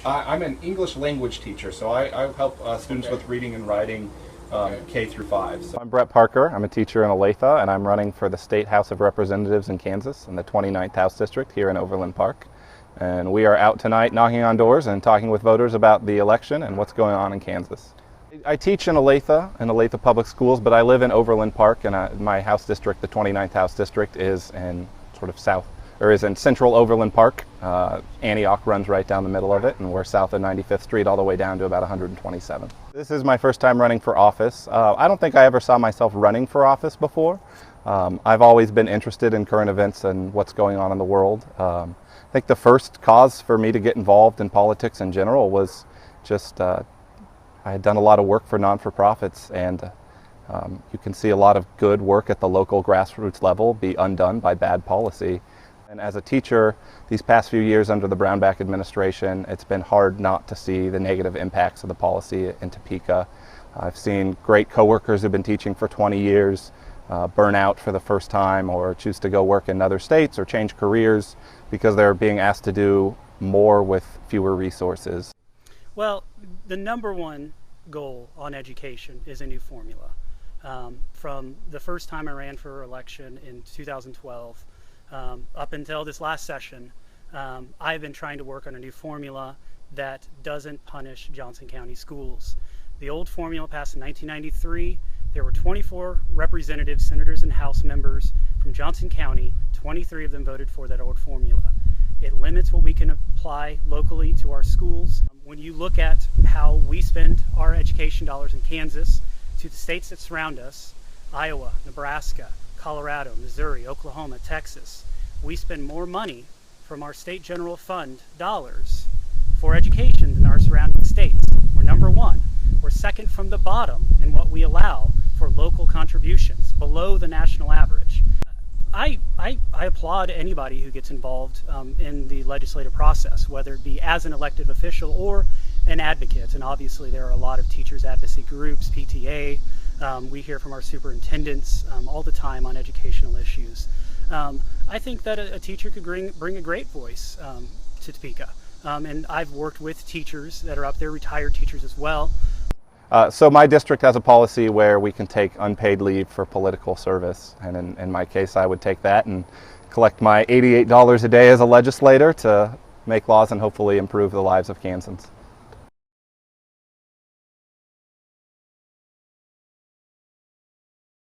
I'm an English language teacher, so I help students with reading and writing K through 5. So I'm Brett Parker. I'm a teacher in Olathe, and I'm running for the State House of Representatives in Kansas in the 29th House District here in Overland Park. And we are out tonight knocking on doors and talking with voters about the election and what's going on in Kansas. I teach in Olathe Public Schools, but I live in Overland Park, and my House District, the 29th House District, is in sort of is in central Overland Park. Antioch runs right down the middle of it, and we're south of 95th Street all the way down to about 127th. This is my first time running for office. I don't think I ever saw myself running for office before. I've always been interested in current events and what's going on in the world. I think the first cause for me to get involved in politics in general was just I had done a lot of work for non-for-profits, and you can see a lot of good work at the local grassroots level be undone by bad policy. And as a teacher, these past few years under the Brownback administration, it's been hard not to see the negative impacts of the policy in Topeka. I've seen great coworkers who've been teaching for 20 years burn out for the first time, or choose to go work in other states or change careers because they're being asked to do more with fewer resources. Well, the number one goal on education is a new formula. From the first time I ran for election in 2012 up until this last session, I've been trying to work on a new formula that doesn't punish Johnson County schools. The old formula passed in 1993. There were 24 representatives, senators, and House members from Johnson County. 23 of them voted for that old formula. It limits what we can apply locally to our schools. When you look at how we spend our education dollars in Kansas to the states that surround us, Iowa, Nebraska, Colorado, Missouri, Oklahoma, Texas, we spend more money from our state general fund dollars for education than our surrounding states. We're number one. We're second from the bottom in what we allow for local contributions, below the national average. I applaud anybody who gets involved in the legislative process, whether it be as an elected official or an advocate. And obviously there are a lot of teachers advocacy groups, PTA. We hear from our superintendents all the time on educational issues. I think that a teacher could bring a great voice to Topeka. And I've worked with teachers that are up there, retired teachers as well. So my district has a policy where we can take unpaid leave for political service, and in my case I would take that and collect my $88 a day as a legislator to make laws and hopefully improve the lives of Kansans.